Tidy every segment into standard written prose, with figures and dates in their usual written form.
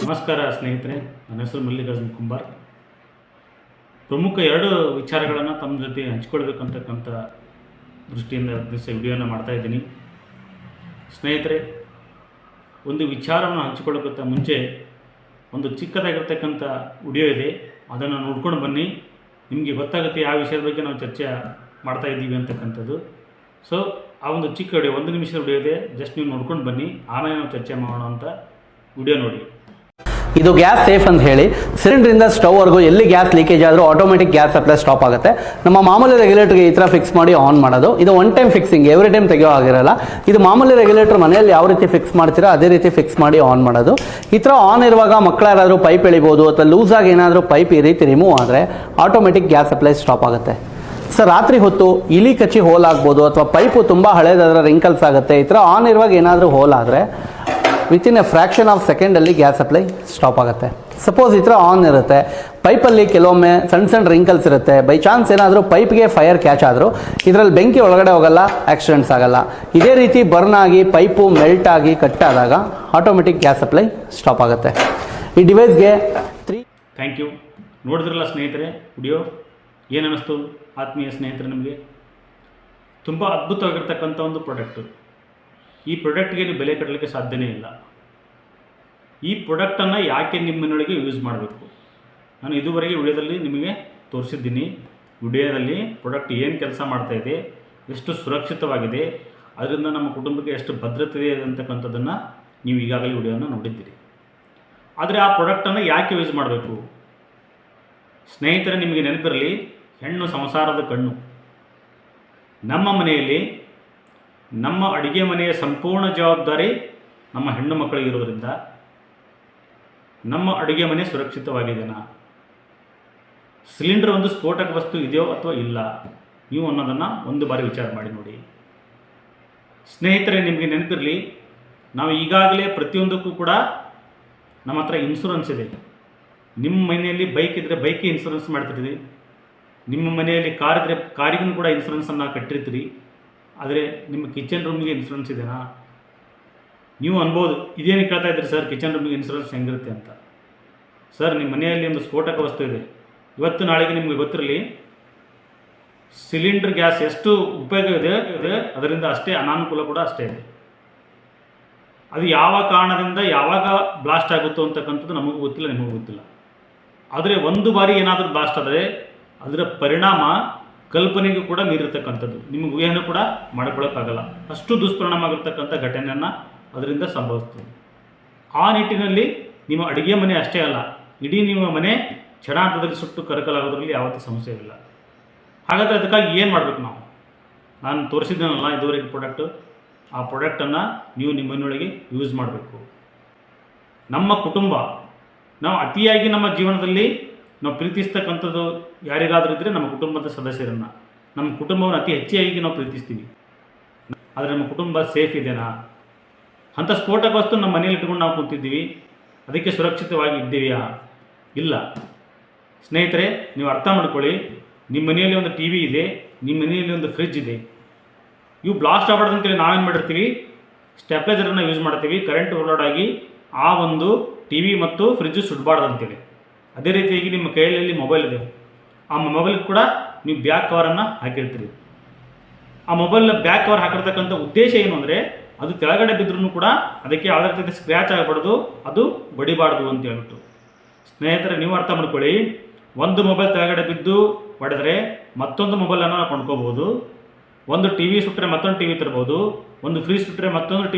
ನಮಸ್ಕಾರ ಸ್ನೇಹಿತರೆ, ನನ್ನ ಹೆಸರು ಮಲ್ಲಿಕಾರ್ಜುನ್ ಕುಂಬಾರ್. ಪ್ರಮುಖ ಎರಡು ವಿಚಾರಗಳನ್ನು ತಮ್ಮ ಜೊತೆ ಹಂಚ್ಕೊಳ್ಬೇಕಂತಕ್ಕಂಥ ದೃಷ್ಟಿಯಿಂದ ದಿವಸ ವಿಡಿಯೋನ ಮಾಡ್ತಾಯಿದ್ದೀನಿ. ಸ್ನೇಹಿತರೆ, ಒಂದು ವಿಚಾರವನ್ನು ಹಂಚಿಕೊಳ್ಳೋಕ್ಕಿಂತ ಮುಂಚೆ ಒಂದು ಚಿಕ್ಕದಾಗಿರ್ತಕ್ಕಂಥ ವಿಡಿಯೋ ಇದೆ, ಅದನ್ನು ನೋಡ್ಕೊಂಡು ಬನ್ನಿ. ನಿಮಗೆ ಗೊತ್ತಾಗುತ್ತೆ ಯಾವ ವಿಷಯದ ಬಗ್ಗೆ ನಾವು ಚರ್ಚೆ ಮಾಡ್ತಾಯಿದ್ದೀವಿ ಅಂತಕ್ಕಂಥದ್ದು. ಸೊ ಆ ಒಂದು ಚಿಕ್ಕ ವಿಡಿಯೋ, 1 ನಿಮಿಷದ ವಿಡಿಯೋ ಇದೆ, ಜಸ್ಟ್ ನೀವು ನೋಡ್ಕೊಂಡು ಬನ್ನಿ, ಆಮೇಲೆ ನಾವು ಚರ್ಚೆ ಮಾಡೋಣ ಅಂತ ವಿಡಿಯೋ ನೋಡಿ. ಇದು ಗ್ಯಾಸ್ ಸೇಫ್ ಅಂತ ಹೇಳಿ ಸಿಲಿಂಡರಿಂದ ಸ್ಟವ್ವರೆಗೂ ಎಲ್ಲಿ ಗ್ಯಾಸ್ ಲೀಕೇಜ್ ಆದರೂ ಆಟೋಮೆಟಿಕ್ ಗ್ಯಾಸ್ ಸಪ್ಲೈ ಸ್ಟಾಪ್ ಆಗುತ್ತೆ. ನಮ್ಮ ಮಾಮೂಲಿ ರೆಗ್ಯುಲೇಟರ್ಗೆ ಈ ಥರ ಫಿಕ್ಸ್ ಮಾಡಿ ಆನ್ ಮಾಡೋದು. ಇದು one time fixing, every time ತೆಗೆಯೋ ಆಗಿರಲ್ಲ. ಇದು ಮಾಮೂಲಿ ರೆಗ್ಯುಲೇಟರ್ ಮನೆಯಲ್ಲಿ ಯಾವ ರೀತಿ ಫಿಕ್ಸ್ ಮಾಡ್ತೀರಾ ಅದೇ ರೀತಿ ಫಿಕ್ಸ್ ಮಾಡಿ ಆನ್ ಮಾಡೋದು. ಈ ಥರ ಆನ್ ಇರುವಾಗ ಮಕ್ಕಳು ಯಾರಾದರೂ ಪೈಪ್ ಎಳಿಬೋದು ಅಥವಾ ಲೂಸಾಗಿ ಏನಾದರೂ ಪೈಪ್ ಈ ರೀತಿ ರಿಮೂವ್ ಆದರೆ ಆಟೋಮೆಟಿಕ್ ಗ್ಯಾಸ್ ಸಪ್ಲೈ ಸ್ಟಾಪ್ ಆಗುತ್ತೆ. ಸರ್, ರಾತ್ರಿ ಹೊತ್ತು ಇಲಿ ಕಚ್ಚಿ ಹೋಲ್ ಆಗ್ಬೋದು ಅಥವಾ ಪೈಪು ತುಂಬ ಹಳೇದಾದ್ರೆ ರಿಂಕಲ್ಸ್ ಆಗುತ್ತೆ. ಈ ಥರ ಆನ್ ಇರುವಾಗ ಏನಾದರೂ ಹೋಲ್ ಆದರೆ ವಿತಿನ್ ಎ ಫ್ರ್ಯಾಕ್ಷನ್ ಆಫ್ ಸೆಕೆಂಡಲ್ಲಿ ಗ್ಯಾಸ್ ಸಪ್ಲೈ ಸ್ಟಾಪ್ ಆಗುತ್ತೆ. ಸಪೋಸ್ ಈ ಥರ ಆನ್ ಇರುತ್ತೆ, ಪೈಪಲ್ಲಿ ಕೆಲವೊಮ್ಮೆ ಸಣ್ಣ ರಿಂಕಲ್ಸ್ ಇರುತ್ತೆ, ಬೈ ಚಾನ್ಸ್ ಏನಾದರೂ ಪೈಪ್ಗೆ ಫೈರ್ ಕ್ಯಾಚ್ ಆದರೂ ಇದರಲ್ಲಿ ಬೆಂಕಿ ಒಳಗಡೆ ಹೋಗಲ್ಲ, ಆಕ್ಸಿಡೆಂಟ್ಸ್ ಆಗಲ್ಲ. ಇದೇ ರೀತಿ ಬರ್ನ್ ಆಗಿ ಪೈಪು ಮೆಲ್ಟ್ ಆಗಿ ಕಟ್ ಆದಾಗ ಆಟೋಮೆಟಿಕ್ ಗ್ಯಾಸ್ ಸಪ್ಲೈ ಸ್ಟಾಪ್ ಆಗುತ್ತೆ. ಈ ಡಿವೈಸ್ಗೆ ಥ್ಯಾಂಕ್ ಯು. ನೋಡಿದ್ರಲ್ಲ ಸ್ನೇಹಿತರೆ ವಿಡಿಯೋ, ಏನು ಅನ್ನಿಸ್ತು ಆತ್ಮೀಯ ಸ್ನೇಹಿತರೆ? ನಿಮಗೆ ತುಂಬ ಅದ್ಭುತವಾಗಿರ್ತಕ್ಕಂಥ ಒಂದು ಪ್ರಾಡಕ್ಟು. ಈ ಪ್ರಾಡಕ್ಟ್ಗೆ ನೀವು ಬೆಲೆ ಕಟ್ಟಲಿಕ್ಕೆ ಸಾಧ್ಯನೇ ಇಲ್ಲ. ಈ ಪ್ರಾಡಕ್ಟನ್ನು ಯಾಕೆ ನಿಮ್ಮ ಮನೆಯೊಳಗೆ ಯೂಸ್ ಮಾಡಬೇಕು? ನಾನು ಇದುವರೆಗೆ ವಿಡಿಯೋದಲ್ಲಿ ನಿಮಗೆ ತೋರಿಸಿದ್ದೀನಿ. ವಿಡಿಯೋದಲ್ಲಿ ಪ್ರಾಡಕ್ಟ್ ಏನು ಕೆಲಸ ಮಾಡ್ತಾಯಿದೆ, ಎಷ್ಟು ಸುರಕ್ಷಿತವಾಗಿದೆ, ಅದರಿಂದ ನಮ್ಮ ಕುಟುಂಬಕ್ಕೆ ಎಷ್ಟು ಭದ್ರತೆ ಇದೆ ಅಂತಕ್ಕಂಥದ್ದನ್ನು ನೀವು ಈಗಾಗಲೇ ವಿಡಿಯೋನ ನೋಡಿದ್ದೀರಿ. ಆದರೆ ಆ ಪ್ರಾಡಕ್ಟನ್ನು ಯಾಕೆ ಯೂಸ್ ಮಾಡಬೇಕು? ಸ್ನೇಹಿತರೆ, ನಿಮಗೆ ನೆನಪಿರಲಿ, ಹೆಣ್ಣು ಸಂಸಾರದ ಕಣ್ಣು. ನಮ್ಮ ಮನೆಯಲ್ಲಿ ನಮ್ಮ ಅಡುಗೆ ಮನೆಯ ಸಂಪೂರ್ಣ ಜವಾಬ್ದಾರಿ ನಮ್ಮ ಹೆಣ್ಣು ಮಕ್ಕಳಿಗಿರೋದ್ರಿಂದ ನಮ್ಮ ಅಡುಗೆ ಮನೆ ಸುರಕ್ಷಿತವಾಗಿದೆನಾ, ಸಿಲಿಂಡರ್ ಒಂದು ಸ್ಫೋಟಕ ವಸ್ತು ಇದೆಯೋ ಅಥವಾ ಇಲ್ಲ, ನೀವು ಅನ್ನೋದನ್ನು ಒಂದು ಬಾರಿ ವಿಚಾರ ಮಾಡಿ ನೋಡಿ. ಸ್ನೇಹಿತರೆ, ನಿಮಗೆ ನೆನಪಿರಲಿ, ನಾವು ಈಗಾಗಲೇ ಪ್ರತಿಯೊಂದಕ್ಕೂ ಕೂಡ ನಮ್ಮ ಹತ್ರ ಇನ್ಶೂರೆನ್ಸ್ ಇದೆ. ನಿಮ್ಮ ಮನೆಯಲ್ಲಿ ಬೈಕ್ ಇದ್ದರೆ ಬೈಕಿಗೆ ಇನ್ಶೂರೆನ್ಸ್ ಮಾಡ್ತಿರ್ತೀರಿ, ನಿಮ್ಮ ಮನೆಯಲ್ಲಿ ಕಾರ್ ಇದ್ದರೆ ಕಾರಿಗೂ ಕೂಡ ಇನ್ಶೂರೆನ್ಸನ್ನು ಕಟ್ಟಿರ್ತೀರಿ. ಆದರೆ ನಿಮ್ಮ ಕಿಚನ್ ರೂಮಿಗೆ ಇನ್ಶೂರೆನ್ಸ್ ಇದೆನಾ? ನೀವು ಅನ್ಬೋದು, ಇದೇನು ಕೇಳ್ತಾ ಇದ್ದೀರಿ ಸರ್, ಕಿಚನ್ ರೂಮಿಗೆ ಇನ್ಶೂರೆನ್ಸ್ ಹೆಂಗಿರುತ್ತೆ ಅಂತ. ಸರ್, ನಿಮ್ಮ ಮನೆಯಲ್ಲಿ ಒಂದು ಸ್ಫೋಟಕ ವಸ್ತು ಇದೆ, ಇವತ್ತು ನಾಳೆಗೆ ನಿಮಗೆ ಗೊತ್ತಿರಲಿ, ಸಿಲಿಂಡರ್ ಗ್ಯಾಸ್ ಎಷ್ಟು ಉಪಯೋಗ ಇದೆ ಅದರಿಂದ ಅಷ್ಟೇ ಅನಾನುಕೂಲ ಕೂಡ ಅಷ್ಟೇ ಇದೆ. ಅದು ಯಾವ ಕಾರಣದಿಂದ ಯಾವಾಗ ಬ್ಲಾಸ್ಟ್ ಆಗುತ್ತೋ ಅಂತಕ್ಕಂಥದ್ದು ನಮಗೂ ಗೊತ್ತಿಲ್ಲ, ನಿಮಗೂ ಗೊತ್ತಿಲ್ಲ. ಆದರೆ ಒಂದು ಬಾರಿ ಏನಾದರೂ ಬ್ಲಾಸ್ಟ್ ಆದರೆ ಅದರ ಪರಿಣಾಮ ಕಲ್ಪನೆಗೂ ಕೂಡ ಮೀರಿರ್ತಕ್ಕಂಥದ್ದು, ನಿಮಗೆ ಊಹೆನೂ ಕೂಡ ಮಾಡ್ಕೊಳ್ಳೋಕ್ಕಾಗಲ್ಲ. ಅಷ್ಟು ದುಷ್ಪರಿಣಾಮ ಆಗಿರ್ತಕ್ಕಂಥ ಘಟನೆಯನ್ನು ಅದರಿಂದ ಸಂಭವಿಸ್ತದೆ. ಆ ನಿಟ್ಟಿನಲ್ಲಿ ನಿಮ್ಮ ಅಡುಗೆ ಮನೆ ಅಷ್ಟೇ ಅಲ್ಲ, ಇಡೀ ನಿಮ್ಮ ಮನೆ ಕ್ಷಣಾರ್ಧದಲ್ಲಿ ಸುಟ್ಟು ಕರಕಲಾಗೋದ್ರಲ್ಲಿ ಯಾವತ್ತೂ ಸಮಸ್ಯೆ ಇಲ್ಲ. ಹಾಗಾದರೆ ಅದಕ್ಕಾಗಿ ಏನು ಮಾಡಬೇಕು? ನಾನು ತೋರಿಸಿದ್ದೇನಲ್ಲ ಇದುವರೆಗೆ ಪ್ರಾಡಕ್ಟು, ಆ ಪ್ರಾಡಕ್ಟನ್ನು ನೀವು ನಿಮ್ಮ ಮನೆಯೊಳಗೆ ಯೂಸ್ ಮಾಡಬೇಕು. ನಮ್ಮ ಕುಟುಂಬ, ನಾವು ಅತಿಯಾಗಿ ನಮ್ಮ ಜೀವನದಲ್ಲಿ ನಾವು ಪ್ರೀತಿಸ್ತಕ್ಕಂಥದ್ದು ಯಾರಿಗಾದರೂ ಇದ್ದರೆ ನಮ್ಮ ಕುಟುಂಬದ ಸದಸ್ಯರನ್ನು, ನಮ್ಮ ಕುಟುಂಬವನ್ನು ಅತಿ ಹೆಚ್ಚಾಗಿ ನಾವು ಪ್ರೀತಿಸ್ತೀವಿ. ಆದರೆ ನಮ್ಮ ಕುಟುಂಬ ಸೇಫ್ ಇದೆನಾ? ಅಂಥ ಸ್ಫೋಟಕ ವಸ್ತು ನಮ್ಮ ಮನೇಲಿ ಇಟ್ಕೊಂಡು ನಾವು ಕೂತಿದ್ದೀವಿ, ಅದಕ್ಕೆ ಸುರಕ್ಷಿತವಾಗಿ ಇದ್ದೀವಿಯಾ? ಇಲ್ಲ. ಸ್ನೇಹಿತರೆ, ನೀವು ಅರ್ಥ ಮಾಡ್ಕೊಳ್ಳಿ, ನಿಮ್ಮ ಮನೆಯಲ್ಲಿ ಒಂದು ಟಿ ವಿ ಇದೆ, ನಿಮ್ಮ ಮನೆಯಲ್ಲಿ ಒಂದು ಫ್ರಿಜ್ ಇದೆ. ಇವು ಬ್ಲಾಸ್ಟ್ ಆಗಬಾರ್ದು ಅಂತೇಳಿ ನಾವೇನು ಮಾಡಿರ್ತೀವಿ, ಸ್ಟೆಪ್ಲೈಸರನ್ನು ಯೂಸ್ ಮಾಡ್ತೀವಿ, ಕರೆಂಟ್ ಓವರ್ಲೋಡ್ ಆಗಿ ಆ ಒಂದು ಟಿ ವಿ ಮತ್ತು ಫ್ರಿಜ್ಜು ಸುಡಬಾರ್ದು ಅಂತೇಳಿ. ಅದೇ ರೀತಿಯಾಗಿ ನಿಮ್ಮ ಕೈಯಲ್ಲಿ ಮೊಬೈಲ್ ಇದೆ, ಆ ಮೊಬೈಲ್ಗೆ ಕೂಡ ನೀವು ಬ್ಯಾಕ್ ಕವರನ್ನು ಹಾಕಿರ್ತೀರಿ. ಆ ಮೊಬೈಲ್ ಬ್ಯಾಕ್ ಕವರ್ ಹಾಕಿರ್ತಕ್ಕಂಥ ಉದ್ದೇಶ ಏನು ಅಂದರೆ, ಅದು ಕೆಳಗಡೆ ಬಿದ್ದರೂ ಕೂಡ ಅದಕ್ಕೆ ಯಾವುದೇ ರೀತಿ ಸ್ಕ್ರ್ಯಾಚ್ ಆಗಬಾರ್ದು, ಅದು ಬಡಿಬಾರ್ದು ಅಂತ ಹೇಳ್ಬಿಟ್ಟು. ಸ್ನೇಹಿತರೆ, ನೀವು ಅರ್ಥ ಮಾಡ್ಕೊಳ್ಳಿ, ಒಂದು ಮೊಬೈಲ್ ಕೆಳಗಡೆ ಬಿದ್ದು ಹೊಡೆದ್ರೆ ಮತ್ತೊಂದು ಮೊಬೈಲನ್ನು ನಾವು ಕೊಂಡ್ಕೋಬೋದು, ಒಂದು ಟಿ ವಿ ಸುಟ್ಟರೆ ಮತ್ತೊಂದು ಟಿ ವಿ ತರ್ಬೋದು, ಒಂದು ಫ್ರಿಜ್ ಸುಟ್ಟರೆ ಮತ್ತೊಂದು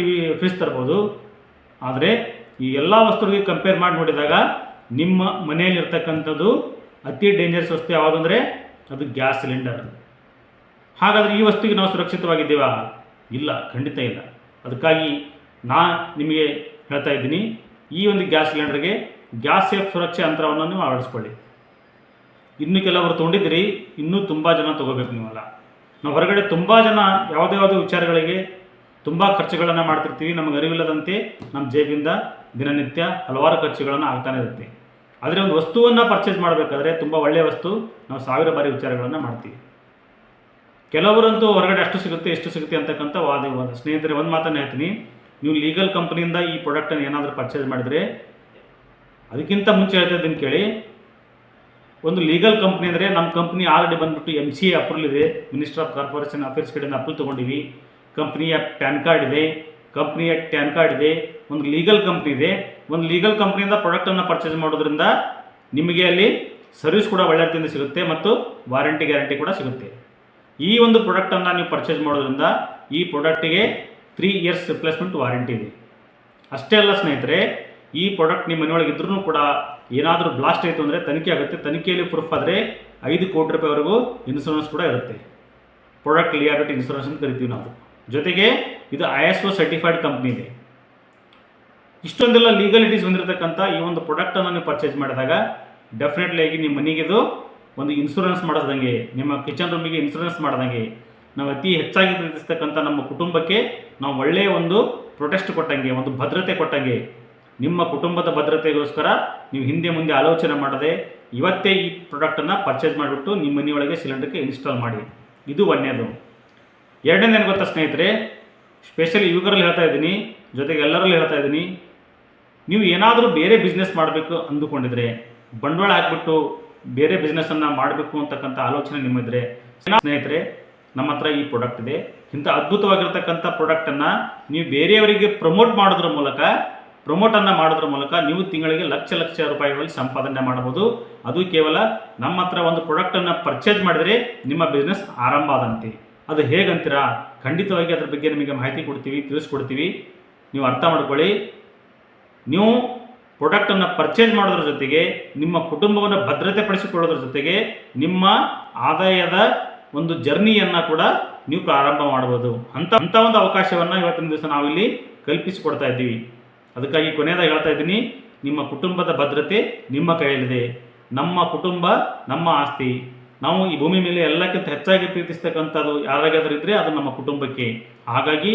ಫ್ರಿಜ್ ತರ್ಬೋದು. ಆದರೆ ಈ ಎಲ್ಲ ವಸ್ತುಗಳಿಗೆ ಕಂಪೇರ್ ಮಾಡಿ ನೋಡಿದಾಗ ನಿಮ್ಮ ಮನೆಯಲ್ಲಿರ್ತಕ್ಕಂಥದ್ದು ಅತಿ ಡೇಂಜರಸ್ ವಸ್ತು ಯಾವುದಂದರೆ ಅದು ಗ್ಯಾಸ್ ಸಿಲಿಂಡರ್. ಹಾಗಾದರೆ ಈ ವಸ್ತುವಿಗೆ ನಾವು ಸುರಕ್ಷಿತವಾಗಿದ್ದೀವಾ? ಇಲ್ಲ, ಖಂಡಿತ ಇಲ್ಲ. ಅದಕ್ಕಾಗಿ ನಾನು ನಿಮಗೆ ಹೇಳ್ತಾ ಇದ್ದೀನಿ, ಈ ಒಂದು ಗ್ಯಾಸ್ ಸಿಲಿಂಡರ್ಗೆ ಗ್ಯಾಸ್ ಸೇಫ್ ಸುರಕ್ಷೆ ಅಂತರವನ್ನು ನೀವು ಅಳವಡಿಸ್ಕೊಳ್ಳಿ. ಇನ್ನು ಕೆಲವರು ತೊಗೊಂಡಿದ್ದೀರಿ, ಇನ್ನೂ ತುಂಬ ಜನ ತೊಗೋಬೇಕು ನೀವಲ್ಲ. ನಾವು ಹೊರಗಡೆ ತುಂಬ ಜನ ಯಾವುದೇ ವಿಚಾರಗಳಿಗೆ ತುಂಬ ಖರ್ಚುಗಳನ್ನು ಮಾಡ್ತಿರ್ತೀವಿ, ನಮಗೆ ಅರಿವಿಲ್ಲದಂತೆ ನಮ್ಮ ಜೇಬಿಂದ ದಿನನಿತ್ಯ ಹಲವಾರು ಖರ್ಚುಗಳನ್ನು ಆಗ್ತಾನೆ ಇರುತ್ತೆ. ಆದರೆ ಒಂದು ವಸ್ತುವನ್ನು ಪರ್ಚೇಸ್ ಮಾಡಬೇಕಾದ್ರೆ, ತುಂಬ ಒಳ್ಳೆಯ ವಸ್ತು, ನಾವು 1000 ಬಾರಿ ವಿಚಾರಗಳನ್ನು ಮಾಡ್ತೀವಿ. ಕೆಲವರಂತೂ ಹೊರಗಡೆ ಅಷ್ಟು ಸಿಗುತ್ತೆ ಎಷ್ಟು ಸಿಗುತ್ತೆ ಅಂತಕ್ಕಂಥ ವಾದ. ಸ್ನೇಹಿತರೆ, ಒಂದು ಮಾತನ್ನು ಹೇಳ್ತೀನಿ, ನೀವು ಲೀಗಲ್ ಕಂಪ್ನಿಯಿಂದ ಈ ಪ್ರಾಡಕ್ಟನ್ನು ಏನಾದರೂ ಪರ್ಚೇಸ್ ಮಾಡಿದರೆ ಅದಕ್ಕಿಂತ ಮುಂಚೆ ಹೇಳ್ತಾ ಇದ್ದೀನಿ ಕೇಳಿ. ಒಂದು ಲೀಗಲ್ ಕಂಪ್ನಿ ಅಂದರೆ ನಮ್ಮ ಕಂಪ್ನಿ ಆಲ್ರೆಡಿ ಬಂದುಬಿಟ್ಟು MCA ಅಪ್ರೂವಲ್ ಇದೆ, ಮಿನಿಸ್ಟರ್ ಆಫ್ ಕಾರ್ಪೊರೇಷನ್ ಅಫೇರ್ಸ್ ಕಡೆಯಿಂದ ಅಪ್ರೂವಲ್ ತೊಗೊಂಡಿವಿ. ಕಂಪ್ನಿಯ ಪ್ಯಾನ್ ಕಾರ್ಡ್ ಇದೆ, ಒಂದು ಲೀಗಲ್ ಕಂಪ್ನಿ ಇದೆ. ಒಂದು ಲೀಗಲ್ ಕಂಪ್ನಿಯಿಂದ ಪ್ರಾಡಕ್ಟನ್ನು ಪರ್ಚೇಸ್ ಮಾಡೋದ್ರಿಂದ ನಿಮಗೆ ಅಲ್ಲಿ ಸರ್ವಿಸ್ ಕೂಡ ಒಳ್ಳೆ ರೀತಿಯಿಂದ ಸಿಗುತ್ತೆ ಮತ್ತು ವಾರಂಟಿ ಗ್ಯಾರಂಟಿ ಕೂಡ ಸಿಗುತ್ತೆ. ಈ ಒಂದು ಪ್ರಾಡಕ್ಟನ್ನು ನೀವು ಪರ್ಚೇಸ್ ಮಾಡೋದ್ರಿಂದ ಈ ಪ್ರಾಡಕ್ಟಿಗೆ 3 years ರಿಪ್ಲೇಸ್ಮೆಂಟ್ ವಾರಂಟಿ ಇದೆ. ಅಷ್ಟೇ ಅಲ್ಲ ಸ್ನೇಹಿತರೆ, ಈ ಪ್ರಾಡಕ್ಟ್ ನಿಮ್ಮ ಮನೆಯೊಳಗೆ ಇದ್ರೂ ಕೂಡ ಏನಾದರೂ ಬ್ಲಾಸ್ಟ್ ಆಯಿತು ಅಂದರೆ ತನಿಖೆ ಆಗುತ್ತೆ. ತನಿಖೆಯಲ್ಲಿ ಪ್ರೂಫ್ ಆದರೆ 5 ಕೋಟಿ ರೂಪಾಯಿವರೆಗೂ ಇನ್ಶೂರೆನ್ಸ್ ಕೂಡ ಇರುತ್ತೆ. ಪ್ರಾಡಕ್ಟ್ ಲಿಯಾಬಿಲಿಟಿ ಇನ್ಶೂರೆನ್ಸ್ ಅಂತ ಕರಿತೀವಿ ನಾವು. ಜೊತೆಗೆ ಇದು ISO ಸರ್ಟಿಫೈಡ್ ಕಂಪ್ನಿ ಇದೆ. ಇಷ್ಟೊಂದೆಲ್ಲ ಲೀಗಲಿಟೀಸ್ ಹೊಂದಿರತಕ್ಕಂಥ ಈ ಒಂದು ಪ್ರಾಡಕ್ಟನ್ನು ನೀವು ಪರ್ಚೇಸ್ ಮಾಡಿದಾಗ ಡೆಫಿನೆಟ್ಲಿ ಆಗಿ ನಿಮ್ಮ ಮನೆಗಿದು ಒಂದು ಇನ್ಶೂರೆನ್ಸ್ ಮಾಡಿದಂಗೆ, ನಿಮ್ಮ ಕಿಚನ್ ರೂಮಿಗೆ ಇನ್ಶೂರೆನ್ಸ್ ಮಾಡಿದಂಗೆ, ನಾವು ಅತಿ ಹೆಚ್ಚಾಗಿ ಪ್ರೀತಿಸ್ತಕ್ಕಂಥ ನಮ್ಮ ಕುಟುಂಬಕ್ಕೆ ನಾವು ಒಳ್ಳೆಯ ಒಂದು ಪ್ರೊಟೆಸ್ಟ್ ಕೊಟ್ಟಂಗೆ, ಒಂದು ಭದ್ರತೆ ಕೊಟ್ಟಂಗೆ. ನಿಮ್ಮ ಕುಟುಂಬದ ಭದ್ರತೆಗೋಸ್ಕರ ನೀವು ಹಿಂದೆ ಮುಂದೆ ಆಲೋಚನೆ ಮಾಡದೆ ಇವತ್ತೇ ಈ ಪ್ರಾಡಕ್ಟನ್ನು ಪರ್ಚೇಸ್ ಮಾಡಿಬಿಟ್ಟು ನಿಮ್ಮ ಮನೆಯೊಳಗೆ ಸಿಲಿಂಡರ್ಗೆ ಇನ್ಸ್ಟಾಲ್ ಮಾಡಿ. ಇದು ಒಂದನೇದು. ಎರಡನೇದು ಏನು ಗೊತ್ತಾ ಸ್ನೇಹಿತರೆ, ಸ್ಪೆಷಲಿ ಯುವಕರಲ್ಲಿ ಹೇಳ್ತಾ ಇದ್ದೀನಿ, ಜೊತೆಗೆ ಎಲ್ಲರಲ್ಲೂ ಹೇಳ್ತಾ ಇದ್ದೀನಿ, ನೀವು ಏನಾದರೂ ಬೇರೆ ಬಿಸ್ನೆಸ್ ಮಾಡಬೇಕು ಅಂದುಕೊಂಡಿದ್ರೆ, ಬಂಡವಾಳ ಹಾಕ್ಬಿಟ್ಟು ಬೇರೆ ಬಿಸ್ನೆಸ್ಸನ್ನು ಮಾಡಬೇಕು ಅಂತಕ್ಕಂಥ ಆಲೋಚನೆ ನಿಮ್ಮಿದ್ರೆ ಸ್ನೇಹಿತರೆ, ನಮ್ಮ ಹತ್ರ ಈ ಪ್ರಾಡಕ್ಟ್ ಇದೆ. ಇಂಥ ಅದ್ಭುತವಾಗಿರ್ತಕ್ಕಂಥ ಪ್ರಾಡಕ್ಟನ್ನು ನೀವು ಬೇರೆಯವರಿಗೆ ಪ್ರಮೋಟನ್ನು ಮಾಡೋದ್ರ ಮೂಲಕ ನೀವು ತಿಂಗಳಿಗೆ ಲಕ್ಷ ರೂಪಾಯಿಗಳಲ್ಲಿ ಸಂಪಾದನೆ ಮಾಡಬಹುದು. ಅದು ಕೇವಲ ನಮ್ಮ ಹತ್ರ ಒಂದು ಪ್ರಾಡಕ್ಟನ್ನು ಪರ್ಚೇಸ್ ಮಾಡಿದರೆ ನಿಮ್ಮ ಬಿಸ್ನೆಸ್ ಆರಂಭ ಆದಂತೆ. ಅದು ಹೇಗಂತೀರಾ? ಖಂಡಿತವಾಗಿ ಅದ್ರ ಬಗ್ಗೆ ನಿಮಗೆ ಮಾಹಿತಿ ಕೊಡ್ತೀವಿ, ತಿಳಿಸ್ಕೊಡ್ತೀವಿ. ನೀವು ಅರ್ಥ ಮಾಡ್ಕೊಳ್ಳಿ. ನೀವು ಪ್ರಾಡಕ್ಟನ್ನು ಪರ್ಚೇಸ್ ಮಾಡೋದ್ರ ಜೊತೆಗೆ ನಿಮ್ಮ ಕುಟುಂಬವನ್ನು ಭದ್ರತೆ ಪಡಿಸಿಕೊಳ್ಳೋದ್ರ ಜೊತೆಗೆ ನಿಮ್ಮ ಆದಾಯದ ಒಂದು ಜರ್ನಿಯನ್ನು ಕೂಡ ನೀವು ಪ್ರಾರಂಭ ಮಾಡ್ಬೋದು. ಅಂಥ ಒಂದು ಅವಕಾಶವನ್ನು ಇವತ್ತಿನ ದಿವಸ ನಾವಿಲ್ಲಿ ಕಲ್ಪಿಸಿಕೊಡ್ತಾ ಇದ್ದೀವಿ. ಅದಕ್ಕಾಗಿ ಕೊನೆಯದಾಗಿ ಹೇಳ್ತಾ ಇದ್ದೀನಿ, ನಿಮ್ಮ ಕುಟುಂಬದ ಭದ್ರತೆ ನಿಮ್ಮ ಕೈಯಲ್ಲಿದೆ. ನಮ್ಮ ಕುಟುಂಬ ನಮ್ಮ ಆಸ್ತಿ. ನಾವು ಈ ಭೂಮಿ ಮೇಲೆ ಎಲ್ಲಕ್ಕಿಂತ ಹೆಚ್ಚಾಗಿ ಪ್ರೀತಿಸ್ತಕ್ಕಂಥದ್ದು ಯಾರಾಗಾದರೂ ಇದ್ದರೆ ಅದು ನಮ್ಮ ಕುಟುಂಬಕ್ಕೆ. ಹಾಗಾಗಿ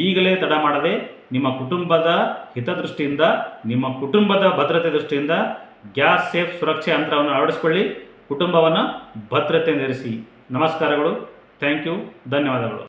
ಈಗಲೇ ತಡ ಮಾಡದೆ ನಿಮ್ಮ ಕುಟುಂಬದ ಹಿತದೃಷ್ಟಿಯಿಂದ, ನಿಮ್ಮ ಕುಟುಂಬದ ಭದ್ರತೆ ದೃಷ್ಟಿಯಿಂದ ಗ್ಯಾಸ್ ಸೇಫ್ ಸುರಕ್ಷೆ ಯಂತ್ರವನ್ನು ಅಳವಡಿಸಿಕೊಳ್ಳಿ. ಕುಟುಂಬವನ್ನು ಭದ್ರತೆಯಿಂದ ಇರಿಸಿ. ನಮಸ್ಕಾರಗಳು. Thank you. ಧನ್ಯವಾದಗಳು.